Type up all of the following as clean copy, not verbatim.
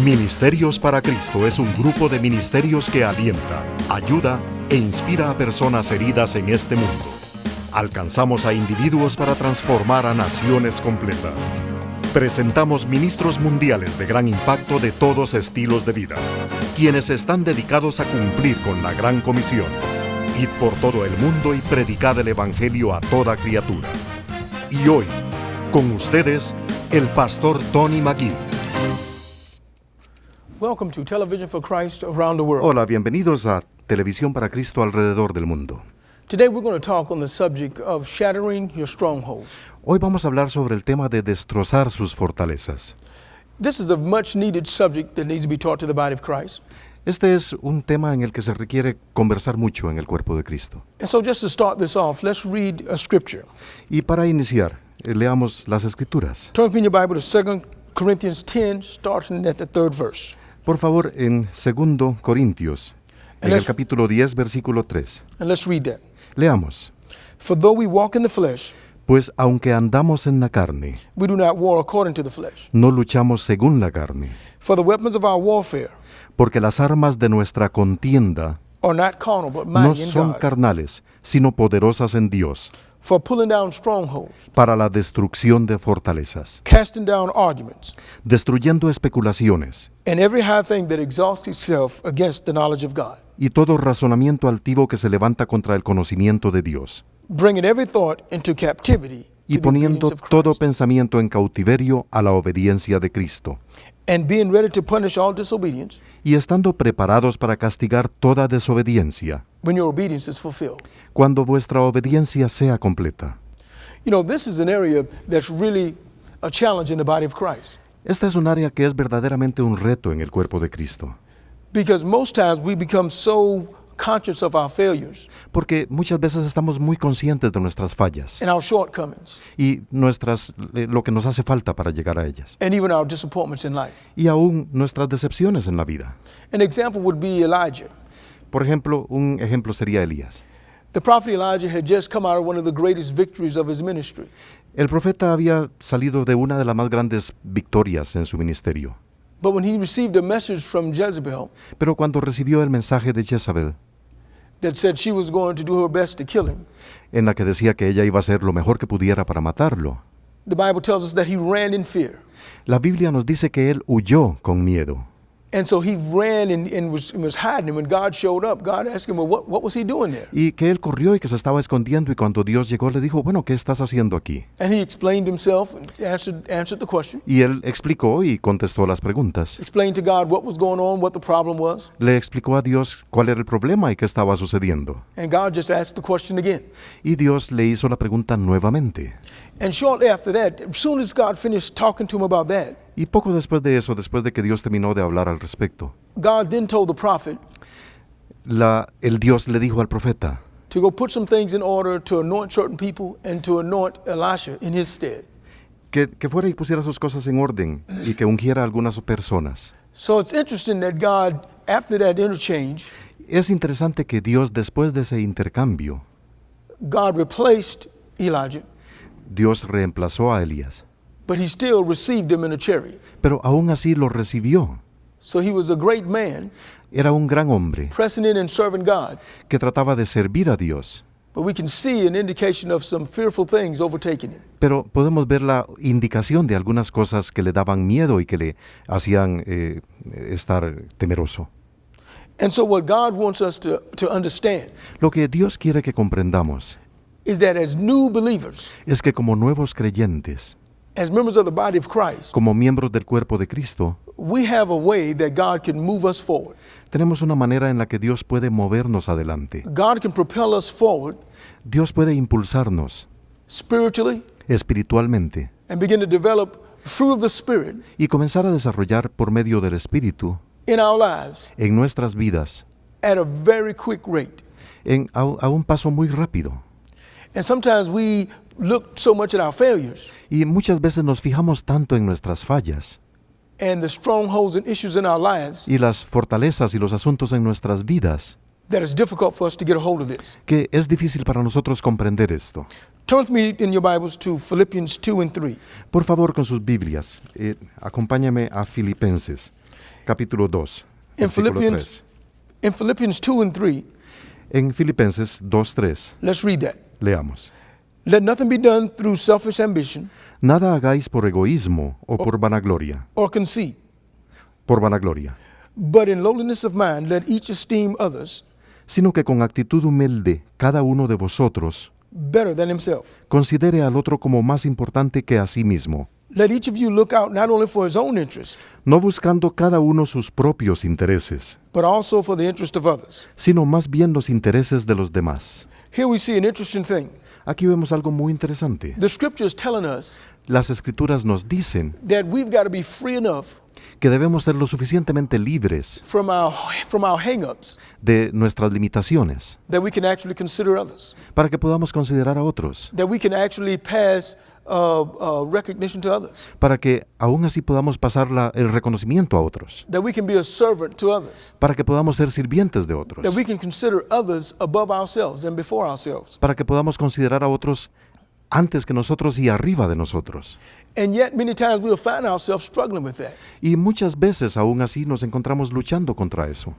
Ministerios para Cristo es un grupo de ministerios que alienta, ayuda e inspira a personas heridas en este mundo. Alcanzamos a individuos para transformar a naciones completas. Presentamos ministros mundiales de gran impacto de todos estilos de vida, quienes están dedicados a cumplir con la gran comisión: id por todo el mundo y predicad el Evangelio a toda criatura. Y hoy, con ustedes, el pastor Tony McGee. Welcome to Television for Christ Around the World. Hola, bienvenidos a Televisión para Cristo alrededor del mundo. Today we're going to talk on the subject of shattering your strongholds. Hoy vamos a hablar sobre el tema de destrozar sus fortalezas. This is a much needed subject that needs to be taught to the body of Christ. Este es un tema en el que se requiere conversar mucho en el cuerpo de Cristo. And so just to start this off, let's read a scripture. Y para iniciar, leamos las Escrituras. Turn in your Bible to 2 Corinthians 10, starting at the 3rd verse. Por favor, en 2 Corintios, en el capítulo 10, versículo 3. And let's read that. Leamos. For though we walk in the flesh, Pues aunque andamos en la carne, we do not war according to the flesh. no luchamos según la carne, For the weapons of our warfare porque las armas de nuestra contienda are not carnal, but no mighty in son God, carnales, sino poderosas en Dios, for pulling down strongholds, para la destrucción de fortalezas, casting down arguments, destruyendo especulaciones and every high thing that exalts itself against the knowledge of God, y todo razonamiento altivo que se levanta contra el conocimiento de Dios, bringing every thought into captivity y to the poniendo obedience of todo Christ, pensamiento en cautiverio a la obediencia de Cristo, and being ready to punish all disobedience y estando preparados para castigar toda desobediencia, when your obedience is fulfilled. cuando vuestra obediencia sea completa. You know, this is an area that's really a challenge in the body of Christ, Esta es un área que es verdaderamente un reto en el cuerpo de Cristo, because most times we become so conscious of our failures porque muchas veces estamos muy conscientes de nuestras fallas and our shortcomings y lo que nos hace falta para llegar a ellas, and even our disappointments in life. y aún nuestras decepciones en la vida. An example would be Elijah. Por ejemplo, un ejemplo sería Elías. The prophet Elijah had just come out of one of the greatest victories of his ministry. El profeta había salido de una de las más grandes victorias en su ministerio, But when he received a message from Jezebel pero cuando recibió el mensaje de Jezabel, that said she was going to do her best to kill him, en la que decía que ella iba a hacer lo mejor que pudiera para matarlo, the Bible tells us that he ran in fear. la Biblia nos dice que él huyó con miedo. And so he ran and was hiding. And when God showed up, God asked him, well, what was he doing there? Y que él corrió y que se estaba escondiendo, y cuando Dios llegó le dijo, bueno, ¿qué estás haciendo aquí? And he explained himself and answered the question. Y él explicó y contestó las preguntas. Explained to God what was going on, what the problem was. Le explicó a Dios cuál era el problema y qué estaba sucediendo. And God just asked the question again. Y Dios le hizo la pregunta nuevamente. And shortly after that, as soon as God finished talking to him about that, Y poco después de eso, después de que Dios terminó de hablar al respecto, God then told the prophet el Dios le dijo al profeta to go put some things in order to anoint certain people and to anoint Elisha in his stead. que fuera y pusiera sus cosas en orden y que ungiera a algunas personas. So it's interesting that God, after that interchange, Es interesante que Dios, después de ese intercambio, God replaced Elijah, Dios reemplazó a Elías, but he still received him in a chariot. pero aún así lo recibió. So he was a great man, Era un gran hombre pressing in and serving God. que trataba de servir a Dios, But we can see an indication of some fearful things overtaking him. pero podemos ver la indicación de algunas cosas que le daban miedo y que le hacían estar temeroso. And so what God wants us to understand Lo que Dios quiere que comprendamos is that as new believers, es que como nuevos creyentes, as members of the body of Christ, como miembros del cuerpo de Cristo, we have a way that God can move us forward. tenemos una manera en la que Dios puede movernos adelante. God can propel us forward Dios puede impulsarnos spiritually espiritualmente and begin to develop fruit of the Spirit y comenzar a desarrollar por medio del Espíritu in our lives en nuestras vidas at a very quick rate. a un paso muy rápido. And sometimes we look so much at our failures Y muchas veces nos fijamos tanto en nuestras fallas and the strongholds and issues in our lives y las fortalezas y los asuntos en nuestras vidas that it's difficult for us to get a hold of this. que es difícil para nosotros comprender esto. Turn with me in your Bibles to Philippians 2 and 3. Por favor, con sus Biblias, acompáñame a Filipenses. capítulo 2, In versículo Philippians, 3. in Philippians 2 and 3, En Filipenses 2:3 let's read that. leamos. Let nothing be done through selfish ambition Nada hagáis por egoísmo o por vanagloria, or conceit, but in lowliness of mind let each esteem others sino que con actitud humilde cada uno de vosotros better than himself. considere al otro como más importante que a sí mismo, Let each of you look out not only for his own interest, no buscando cada uno sus propios intereses, but also for the interest of others. sino más bien los intereses de los demás. Here we see an interesting thing. Aquí vemos algo muy interesante. The scripture is telling us Las escrituras nos dicen that we've got to be free enough que debemos ser lo suficientemente libres from our hang-ups de nuestras limitaciones that we can actually consider others, para que podamos considerar a otros, that we can actually pass recognition to others, para que aún así podamos pasar el reconocimiento a otros, that we can be a servant to others, para que podamos ser sirvientes de otros, that we can consider others above ourselves and before ourselves. para que podamos considerar a otros antes que nosotros y arriba de nosotros. And yet many times we'll find ourselves struggling with that. Y muchas veces aún así nos encontramos luchando contra eso.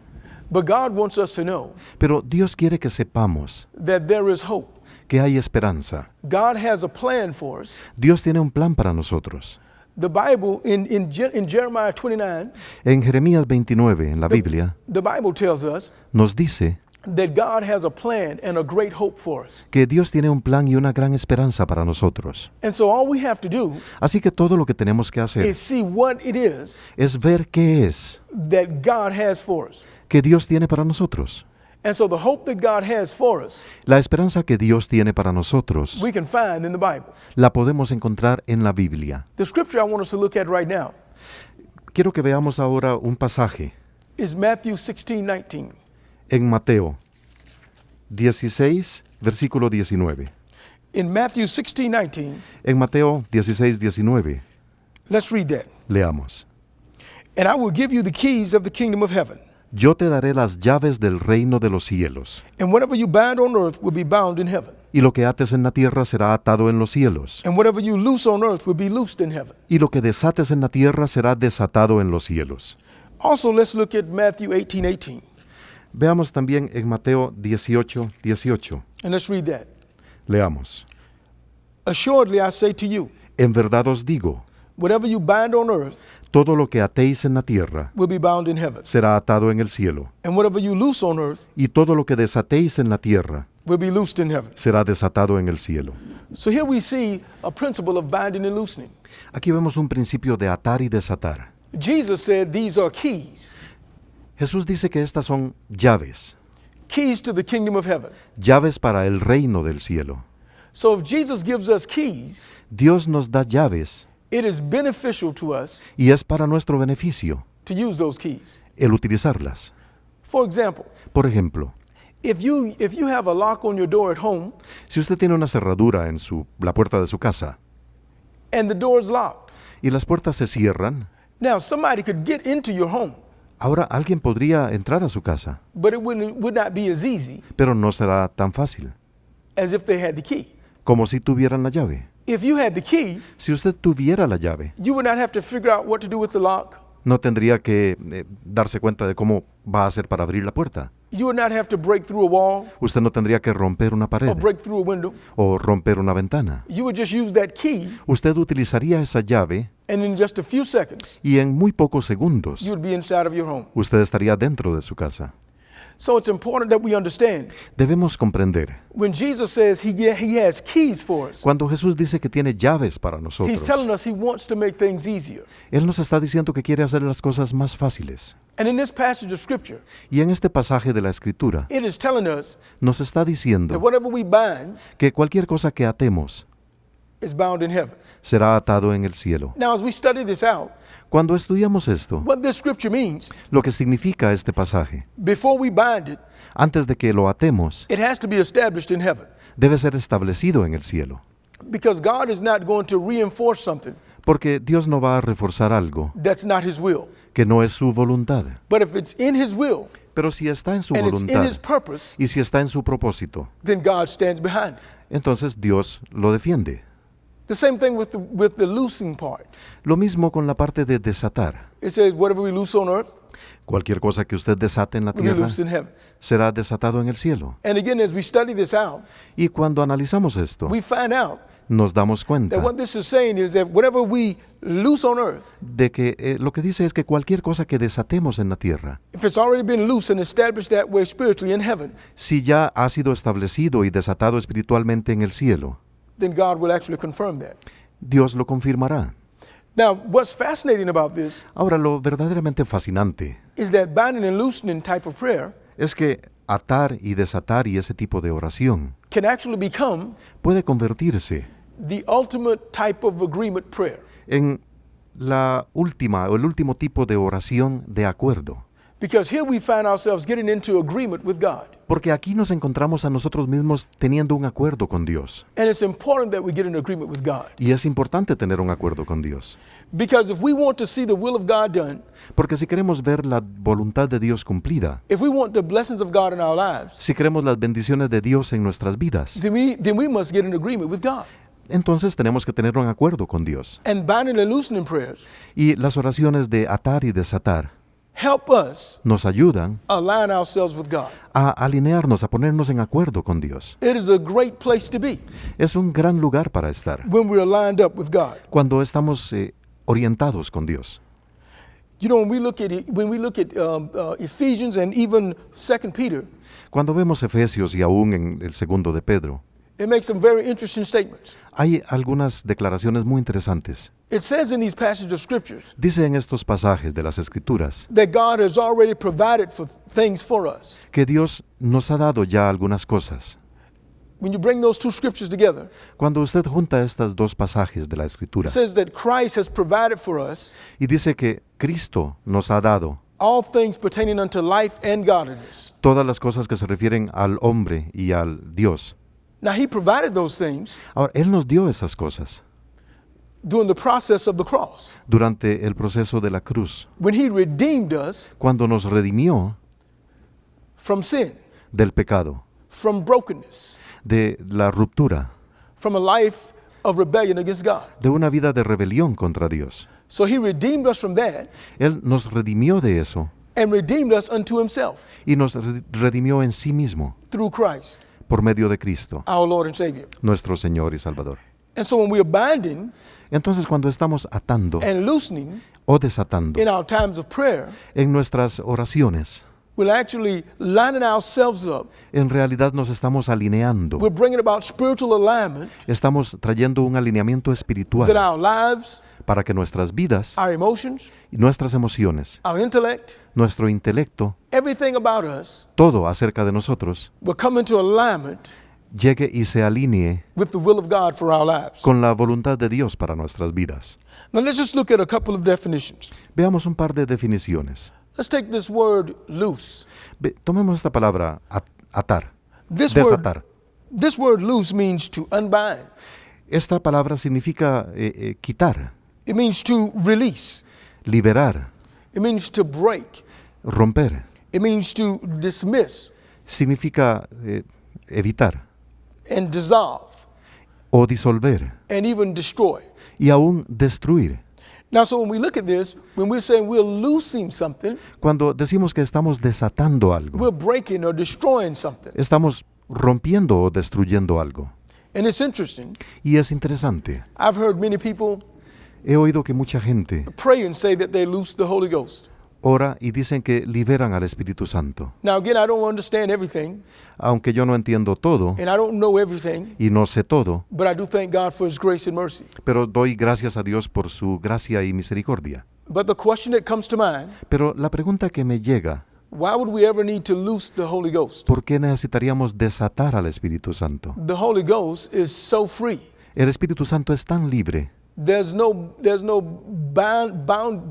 But God wants us to know Pero Dios quiere que sepamos that there is hope. que hay esperanza. God has a plan for us. Dios tiene un plan para nosotros. The Bible in Jeremiah 29, En Jeremías 29, en la Biblia, the Bible tells us nos dice that God has a plan and a great hope for us. que Dios tiene un plan y una gran esperanza para nosotros. And so all we have to do Así que todo lo que tenemos que hacer is see what it is es ver qué es that God has for us. que Dios tiene para nosotros. And so the hope that God has for us, La esperanza que Dios tiene para nosotros we can find in the Bible. la podemos encontrar en la Biblia. The scripture I want us to look at right now Quiero que veamos ahora un pasaje is Matthew 16:19. en Mateo 16, versículo 19. In Matthew 16:19, En Mateo 16, 19, let's read that. leamos. And I will give you the keys of the kingdom of heaven. Yo te daré las llaves del reino de los cielos, And whatever you bind on earth will be bound in heaven. y lo que ates en la tierra será atado en los cielos, And whatever you loose on earth will be loosed in heaven. y lo que desates en la tierra será desatado en los cielos. Also, let's look at Matthew 18:18. Veamos también en Mateo 18, 18. And let's read that. Leamos. Assuredly, I say to you, En verdad os digo, whatever you bind on earth todo lo que atéis en la tierra will be bound in heaven. será atado en el cielo, And whatever you loose on earth y todo lo que desatéis en la tierra will be loosed in heaven. será desatado en el cielo. So here we see a principle of binding and loosening. Aquí vemos un principio de atar y desatar. Jesus said these are keys, Jesús dice que estas son llaves, keys to the kingdom of heaven. llaves para el reino del cielo. So if Jesus gives us keys, Dios nos da llaves it is beneficial to us y es para nuestro beneficio to use those keys. el utilizarlas. For example, Por ejemplo, if you have a lock on your door at home si usted tiene una cerradura en la puerta de su casa and the door is locked, y las puertas se cierran, now somebody could get into your home, ahora alguien podría entrar a su casa, but it would not be as easy pero no será tan fácil as if they had the key. como si tuvieran la llave. If you had the key, Si usted tuviera la llave, you would not have to figure out what to do with the lock. no tendría que darse cuenta de cómo va a hacer para abrir la puerta. You would not have to break through a wall Usted no tendría que romper una or pared break through a window. o romper una ventana. You would just use that key, Usted utilizaría esa llave and in just a few seconds, y en muy pocos segundos you would be inside of your home. usted estaría dentro de su casa. So it's important that we understand Debemos comprender, when Jesus says he has keys for us, cuando Jesús dice que tiene llaves para he's nosotros, telling us he wants to make things easier. Él nos está diciendo que quiere hacer las cosas más fáciles. And in this passage of scripture, Y en este pasaje de la Escritura it is telling us nos está that diciendo whatever we bind que cualquier cosa que atemos is bound in heaven. será atado en el cielo. Now, as we study this out, Cuando estudiamos esto, what this scripture means, lo que significa este pasaje, before we bind it, antes de que lo atemos, it has to be established in heaven. debe ser establecido en el cielo. Because God is not going to reinforce something Porque Dios no va a reforzar algo that's not his will. que no es su voluntad. But if it's in his will Pero si está en su and it's in voluntad his purpose, y si está en su propósito, then God stands behind it. entonces Dios lo defiende. The same thing with the loosing part. Lo mismo con la parte de desatar. It says, whatever we loose on earth, Cualquier cosa que usted desate en la will be tierra loosed in heaven. será desatado en el cielo. And again, as we study this out, Y cuando analizamos esto, we find out nos damos cuenta that what this is saying is that whatever we loose on earth, de que lo que dice es que cualquier cosa que desatemos en la tierra, if it's already been loose and established that way spiritually in heaven, si ya ha sido establecido y desatado espiritualmente en el cielo, then God will actually confirm that. Dios lo confirmará. Now, what's fascinating about this Ahora, lo verdaderamente fascinante is that binding and loosening type of prayer es que atar y desatar y ese tipo de oración can actually become puede convertirse the ultimate type of agreement prayer. en la última o el último tipo de oración de acuerdo. Because here we find ourselves getting into agreement with God. Porque aquí nos encontramos a nosotros mismos teniendo un acuerdo con Dios. And it's important that we get in agreement with God. Y es importante tener un acuerdo con Dios. Because if we want to see the will of God done, Porque si queremos ver la voluntad de Dios cumplida, if we want the blessings of God in our lives, si queremos las bendiciones de Dios en nuestras vidas, then we must get in agreement with God. entonces tenemos que tener un acuerdo con Dios. And binding and loosening prayers Y las oraciones de atar y desatar help us nos ayudan align ourselves with God. a alinearnos, a ponernos en acuerdo con Dios. It is a great place to be Es un gran lugar para estar when we're lined up with God. cuando estamos orientados con Dios. You know, when we look at Ephesians and even 2 Peter, Cuando vemos Efesios y aún en el segundo de Pedro, it makes some very interesting statements. hay algunas declaraciones muy interesantes. It says in these passages of scriptures Dice en estos pasajes de las Escrituras that God has already provided for things for us. que Dios nos ha dado ya algunas cosas. When you bring those two scriptures together, Cuando usted junta estos dos pasajes de la it Escritura says that Christ has provided for us y dice que Cristo nos ha dado all things pertaining unto life and godliness. todas las cosas que se refieren al hombre y al Dios. Now, He provided those things Ahora, Él nos dio esas cosas during the process of the cross. durante el proceso de la cruz, When He redeemed us cuando nos redimió from sin, del pecado, from brokenness, de la ruptura, from a life of rebellion against God. de una vida de rebelión contra Dios. So He redeemed us from that Él nos redimió de eso and redeemed us unto Himself y nos redimió en sí mismo through Christ, por medio de Cristo, our Lord and Savior. nuestro Señor y Salvador. And so when we are binding Entonces, cuando estamos atando and loosening o desatando in our times of prayer, en nuestras oraciones, we're actually lining ourselves up. en realidad nos estamos alineando, We're bringing about spiritual alignment estamos trayendo un alineamiento that espiritual our lives, para que nuestras vidas, our emotions, y nuestras emociones, our intellect, nuestro intelecto, everything about us todo acerca de nosotros, will come into alignment llegue y se alinee with the will of God for our lives. con la voluntad de Dios para nuestras vidas. Now let's just look at a couple of definitions. Veamos un par de definiciones. Let's take this word loose. Tomemos esta palabra atar, This desatar. word loose means to unbind. Esta palabra significa quitar, It means to release. liberar, It means to break. romper. It means to dismiss Significa evitar and dissolve o disolver and even destroy. y aún destruir. Now, so when we look at this, when we're saying we're loosing something, Cuando decimos que estamos desatando algo, we're breaking or destroying something. estamos rompiendo o destruyendo algo. And it's interesting. Y es interesante. I've heard many people He oído que mucha gente pray and say that they loose the Holy Ghost. ora y dicen que liberan al Espíritu Santo. Now, again, I don't understand everything, Aunque yo no entiendo todo and I don't know everything, y no sé todo, but I do thank God for His grace and mercy. pero doy gracias a Dios por su gracia y misericordia. But the question that comes to mind, Pero la pregunta que me llega, why would we ever need to loose the Holy Ghost? ¿por qué necesitaríamos desatar al Espíritu Santo? The Holy Ghost is so free. El Espíritu Santo es tan libre, There's no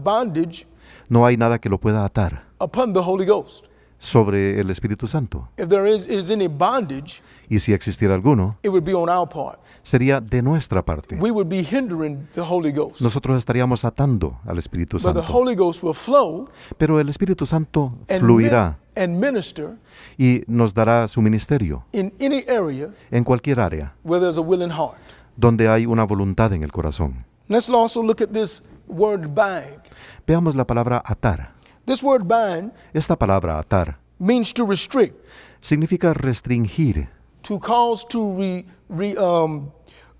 bondage no hay nada que lo pueda atar upon the Holy Ghost. sobre el Espíritu Santo. If there is any bondage, Y si existiera alguno, it would be on our part. sería de nuestra parte. We would be hindering the Holy Ghost. Nosotros estaríamos atando al Espíritu But the Santo. Holy Ghost will flow Pero el Espíritu Santo and, fluirá and minister y nos dará su ministerio in any area en cualquier área where there's a willing heart. donde hay una voluntad en el corazón. Let's also look at this word bind. Veamos la palabra atar. This word bind Esta palabra atar means to restrict, significa restringir, to cause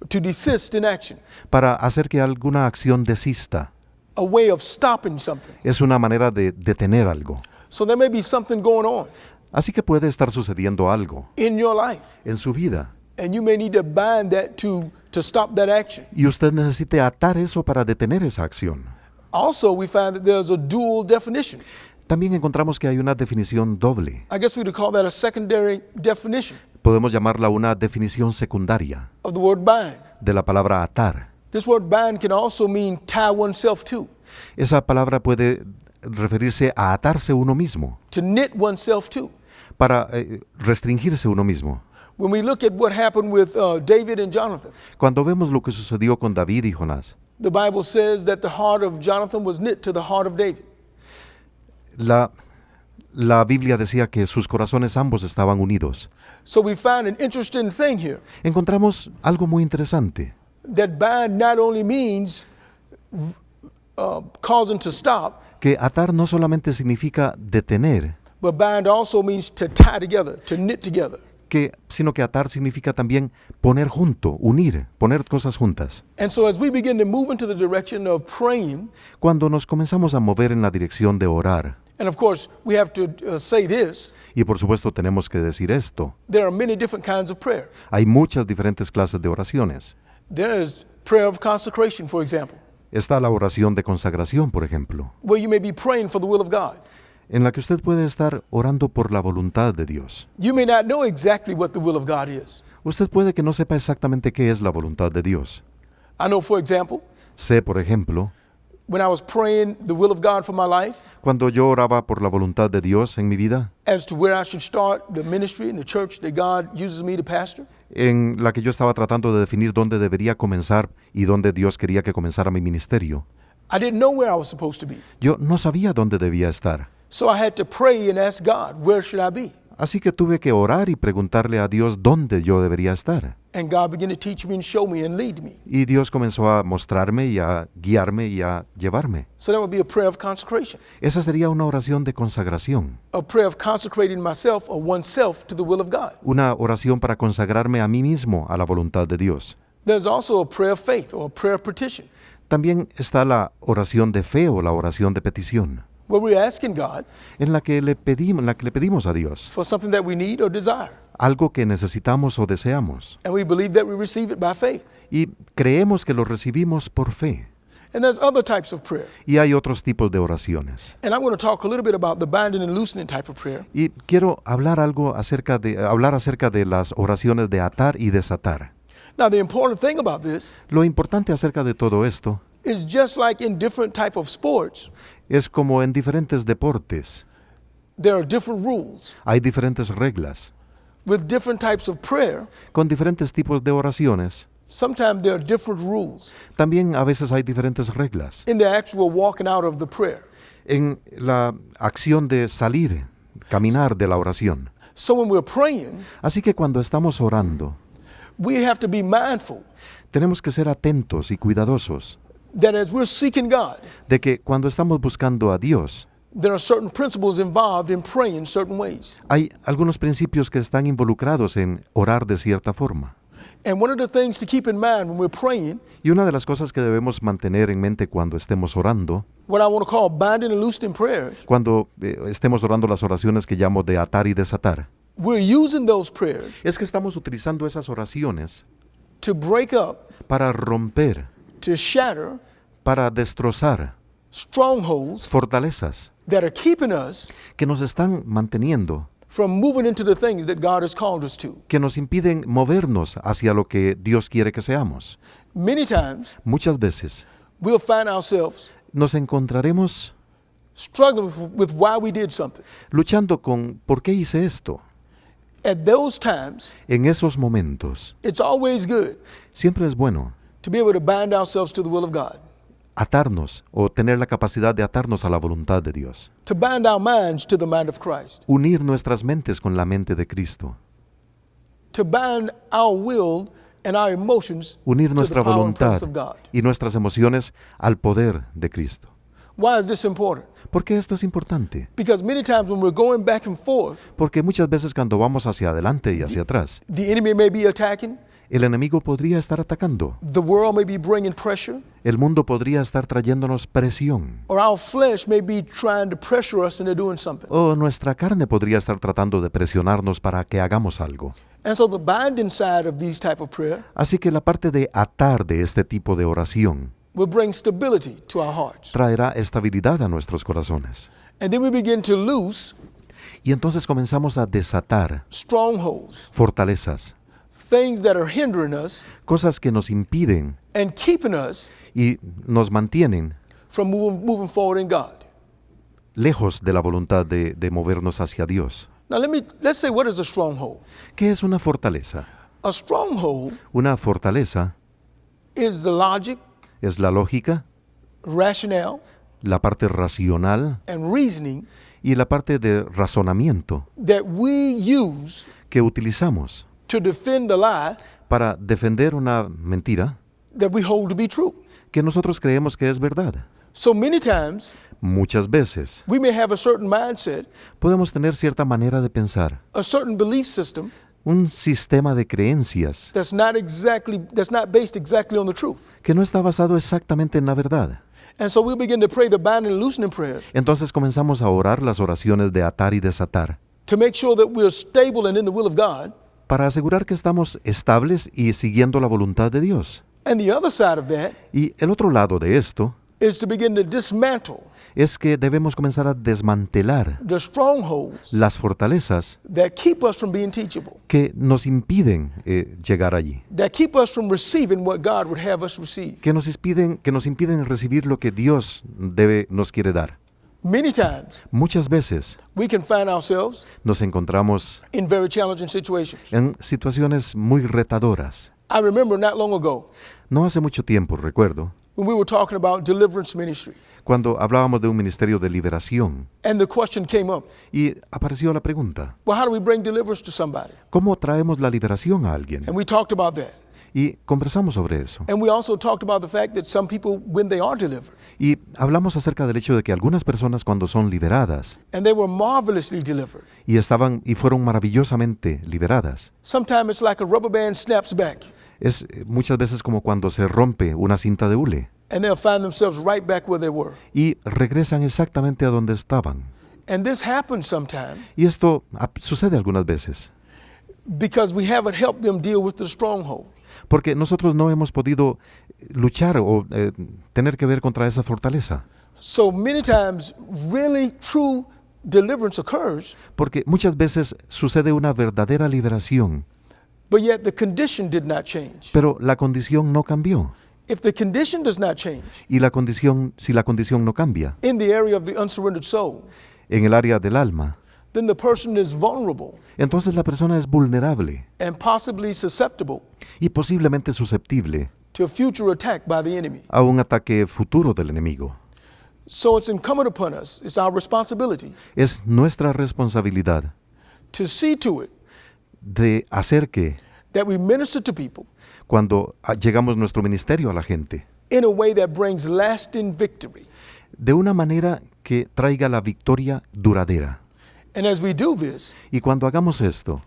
to desist in action, para hacer que alguna acción desista. a way of stopping something. Es una manera de detener algo. So there may be something going on Así que puede estar sucediendo algo in your life, en su vida and you may need to bind that to stop that action. y usted necesite atar eso para detener esa acción. Also, we find that there's a dual definition. También encontramos que hay una definición doble. I guess we would call that a secondary definition Podemos llamarla una definición secundaria of the word bind. de la palabra atar. This word bind can also mean tie oneself to Esa palabra puede referirse a atarse uno mismo, knit oneself to. para restringirse uno mismo. When we look at what happened with David and Jonathan, Cuando vemos lo que sucedió con David y Jonás, the Bible says that the heart of Jonathan was knit to the heart of David. la Biblia decía que sus corazones ambos estaban unidos. So we find an interesting thing here, Encontramos algo muy interesante, that bind not only means causing to stop, que atar no solamente significa detener, but bind also means to tie together, to knit together. sino que atar significa también poner junto, unir, poner cosas juntas. And so as we begin to move into the direction of praying, Cuando nos comenzamos a mover en la dirección de orar, and of course we have to say this, y por supuesto tenemos que decir esto, there are many different kinds of prayer. hay muchas diferentes clases de oraciones. There is prayer of consecration, for example, Está la oración de consagración, por ejemplo, where you may be praying for the will of God. en la que usted puede estar orando por la voluntad de Dios. You may not know exactly what the will of God is. Usted puede que no sepa exactamente qué es la voluntad de Dios. I know, for example, Sé, por ejemplo, when I was praying the will of God for my life, cuando yo oraba por la voluntad de Dios en mi vida, as to where I should start the ministry in the church that God uses me to pastor, en la que yo estaba tratando de definir dónde debería comenzar y dónde Dios quería que comenzara mi ministerio, I didn't know where I was supposed to be. yo no sabía dónde debía estar. So I had to pray and ask God, where should I be? Así que tuve que orar y preguntarle a Dios dónde yo debería estar. And God began to teach me and show me and lead me. Y Dios comenzó a mostrarme y a guiarme y a llevarme. So that would be a prayer of consecration, Esa sería una oración de consagración, a prayer of consecrating myself or oneself to the will of God. una oración para consagrarme a mí mismo a la voluntad de Dios. There's also a prayer of faith or a prayer of petition, También está la oración de fe o la oración de petición, where we're asking God en la que le pedimos a Dios for something that we need or desire. algo que necesitamos o deseamos. And we believe that we receive it by faith. Y creemos que lo recibimos por fe. And there's other types of prayer. Y hay otros tipos de oraciones. And I'm going to talk a little bit about the binding and loosening type of prayer. Y quiero hablar acerca de las oraciones de atar y desatar. Now, the important thing about this Lo importante acerca de todo esto is just like in different type of sports, es como en diferentes deportes. there are different rules. Hay diferentes reglas. With different types of prayer, Con diferentes tipos de oraciones, sometimes there are different rules también a veces hay diferentes reglas. in the actual walking out of the prayer. En la acción de salir, caminar de la oración. So when we're praying, Así que cuando estamos orando, we have to be mindful tenemos que ser atentos y cuidadosos that as we're seeking God, de que cuando estamos buscando a Dios, there are certain principles involved in praying certain ways. hay algunos principios que están involucrados en orar de cierta forma. And one of the things to keep in mind when we're praying, Y una de las cosas que debemos mantener en mente cuando estemos orando, what I want to call binding and loosening prayers, cuando estemos orando las oraciones que llamo de atar y desatar, we're using those prayers es que estamos utilizando esas oraciones to break up, para romper, to shatter para destrozar strongholds fortalezas that are keeping us que nos están manteniendo, from moving into the things that God has called us to. que nos impiden movernos hacia lo que Dios quiere que seamos. Many times, Muchas veces we'll find ourselves nos encontraremos struggling with why we did something. luchando con ¿por qué hice esto? At those times, En esos momentos, it's always good siempre es bueno to be able to bind ourselves to the will of God, atarnos o tener la capacidad de atarnos a la voluntad de Dios, to bind our minds to the mind of Christ, unir nuestras mentes con la mente de Cristo, to bind our will and our emotions unir to the nuestra power and voluntad presence of God. y nuestras emociones al poder de Cristo. Why is this important? ¿Por qué esto es importante? Because many times when we're going back and forth, Porque muchas veces cuando vamos hacia adelante y hacia atrás, the enemy may be attacking, el enemigo podría estar atacando, the world may be bringing pressure, el mundo podría estar trayéndonos presión, or our flesh may be trying to pressure us into doing something. o nuestra carne podría estar tratando de presionarnos para que hagamos algo. And so the binding side of these type of prayer Así que la parte de atar de este tipo de oración will bring stability to our hearts. traerá estabilidad a nuestros corazones. And then we begin to loose Y entonces comenzamos a desatar strongholds, fortalezas, things that are hindering us cosas que nos impiden and keeping us y nos mantienen from moving forward in God. lejos de la voluntad de movernos hacia Dios. Now let's say, what is a stronghold? ¿Qué es una fortaleza? A stronghold Una fortaleza is the logic, es la lógica, rationale, la parte racional and reasoning y la parte de razonamiento that we use que utilizamos to defend a lie para defender una mentira that we hold to be true. que nosotros creemos que es verdad. So many times Muchas veces we may have a certain mindset, podemos tener cierta manera de pensar, a certain belief system un sistema de creencias that's not based exactly on the truth. que no está basado exactamente en la verdad. And so we begin to pray the binding and loosening prayers Entonces comenzamos a orar las oraciones de atar y desatar to make sure that we're stable and in the will of God. para asegurar que estamos estables y siguiendo la voluntad de Dios. And the other side of that Y el otro lado de esto is to begin to dismantle es que debemos comenzar a desmantelar the strongholds las fortalezas that keep us from being teachable, que nos impiden llegar allí, that keep us from receiving what God would have us receive. que nos impiden recibir lo que Dios nos quiere dar. Many times Muchas veces we can find ourselves nos encontramos in very challenging situations. en situaciones muy retadoras. I remember not long ago No hace mucho tiempo, recuerdo, when we were talking about deliverance ministry, cuando hablábamos de un ministerio de liberación and the question came up, y apareció la pregunta, well, how do we bring deliverance to somebody? ¿cómo traemos la liberación a alguien? And we talked about that. Y conversamos sobre eso. And we also talked about the fact that some people, when they are delivered, Y hablamos acerca del hecho de que algunas personas cuando son liberadas and they were marvelously delivered, y fueron maravillosamente liberadas, sometimes it's like a rubber band snaps back, es muchas veces como cuando se rompe una cinta de hule and they'll find themselves right back where they were. y regresan exactamente a donde estaban. And this happens sometimes Y esto sucede algunas veces because we haven't helped them deal with the stronghold. porque nosotros no hemos podido luchar o tener que ver contra esa fortaleza. So many times, really true deliverance occurs, Porque muchas veces sucede una verdadera liberación, but yet the condition did not change. pero la condición no cambió. If the condition does not change Y si la condición no cambia in the area of the unsurrendered soul, en el área del alma, then the person is vulnerable entonces la persona es vulnerable and possibly susceptible y posiblemente susceptible to a future attack by the enemy. a un ataque futuro del enemigo. So it's incumbent upon us, it's our responsibility Es nuestra responsabilidad to see to it de hacer que that we minister to people cuando llegamos nuestro ministerio a la gente, in a way that brings lasting victory. de una manera que traiga la victoria duradera. And as we do this, Y cuando hagamos esto,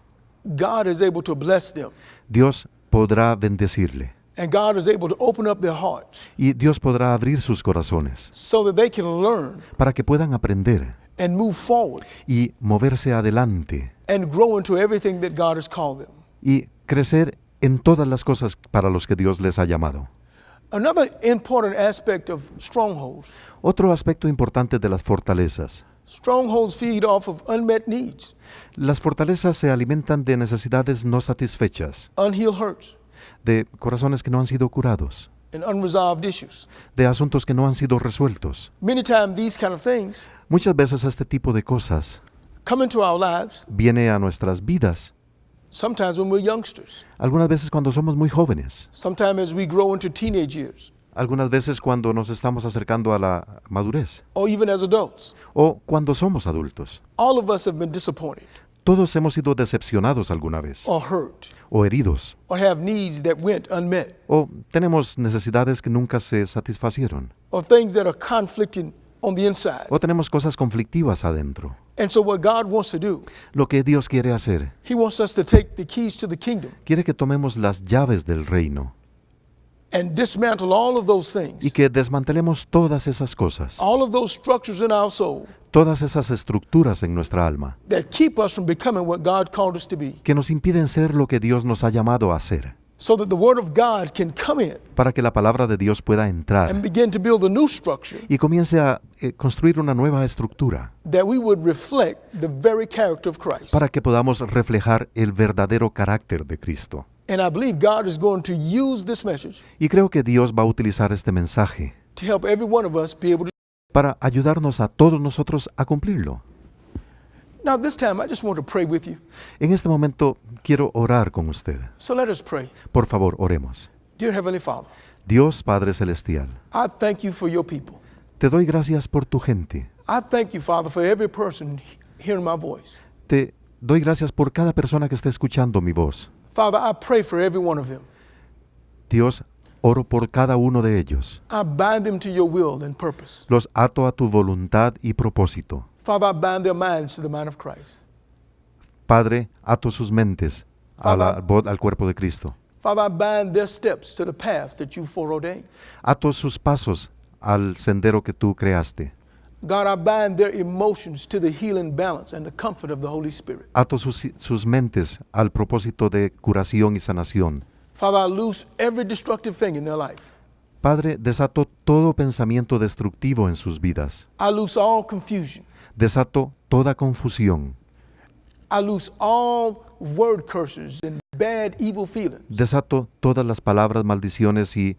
God is able to bless them, Dios podrá bendecirle and God is able to open up their hearts y Dios podrá abrir sus corazones so that they can learn para que puedan aprender and move forward y moverse adelante and grow into everything that God has called them. y crecer en todas las cosas para los que Dios les ha llamado. Another important aspect of strongholds, Otro aspecto importante de las fortalezas. strongholds feed off of unmet needs, Las fortalezas se alimentan de necesidades no satisfechas, unhealed hurts, de corazones que no han sido curados, and unresolved issues. de asuntos que no han sido resueltos. Many times these kind of things Muchas veces este tipo de cosas come into our lives, viene a nuestras vidas, sometimes when we're youngsters, algunas veces cuando somos muy jóvenes, sometimes as we grow into teenage years, algunas veces cuando nos estamos acercando a la madurez or even as adults. o cuando somos adultos. All of us have been disappointed. Todos hemos sido decepcionados alguna vez, or hurt o heridos, or have needs that went unmet o tenemos necesidades que nunca se satisfacieron, or things that are conflicting on the inside. o tenemos cosas conflictivas adentro. And so what God wants to do, Lo que Dios quiere hacer, He wants us to take the keys to the kingdom quiere que tomemos las llaves del reino and dismantle all of those y things, que desmantelemos todas esas cosas, all of those structures in our soul todas esas estructuras en nuestra alma, that keep us from becoming what God called us to be, que nos impiden ser lo que Dios nos ha llamado a ser, so that the Word of God can come in para que la palabra de Dios pueda and entrar begin to build a new structure y comience a construir una nueva estructura, that we would reflect the very character of Christ. para que podamos reflejar el verdadero carácter de Cristo. And I believe God is going to use this message Y creo que Dios va a utilizar este mensaje to help every one of us be able to. para ayudarnos a todos nosotros a cumplirlo. Now, this time, I just want to pray with you. En este momento quiero orar con usted. So let us pray. Por favor, oremos. Dear Heavenly Father, Dios Padre Celestial, I thank you for your people. te doy gracias por tu gente. I thank you, Father, for every person hearing my voice. Te doy gracias por cada persona que esté escuchando mi voz. Father, I pray for every one of them. Dios, oro por cada uno de ellos. I bind them to your will and purpose. Los ato a tu voluntad y propósito. Father, I bind their minds to the mind of Christ. Padre, ato sus mentes al cuerpo de Cristo. Father, I bind their steps to the path that you foreordained. Ato sus pasos al sendero que tú creaste. God, I bind their emotions to the healing balance and the comfort of the Holy Spirit. Ato sus mentes al propósito de curación y sanación. Father, I loose every destructive thing in their life. Padre, desato todo pensamiento destructivo en sus vidas. I loose all confusion. Desato toda confusión. I loose all word curses and bad, evil feelings. Desato todas las palabras, maldiciones y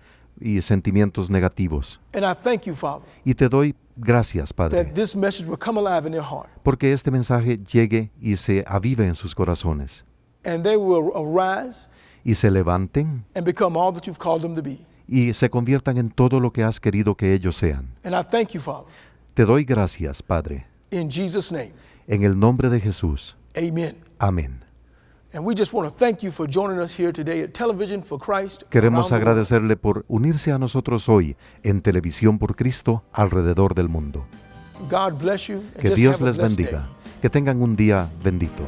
sentimientos negativos. And I thank you, Father, Y te doy gracias, Padre, that this message will come alive in their heart. porque este mensaje llegue y se avive en sus corazones. And they will arise Y se levanten and become all that you've called them to be. y se conviertan en todo lo que has querido que ellos sean. And I thank you, Father, Te doy gracias, Padre, in Jesus' name. en el nombre de Jesús. Amen. Amén. And we just want to thank you for joining us here today at Television for Christ. Queremos around the world. agradecerle por unirse a nosotros hoy en Televisión por Cristo alrededor del mundo. God bless you. And Que just Dios have a les blessed bendiga. day. Que tengan un día bendito.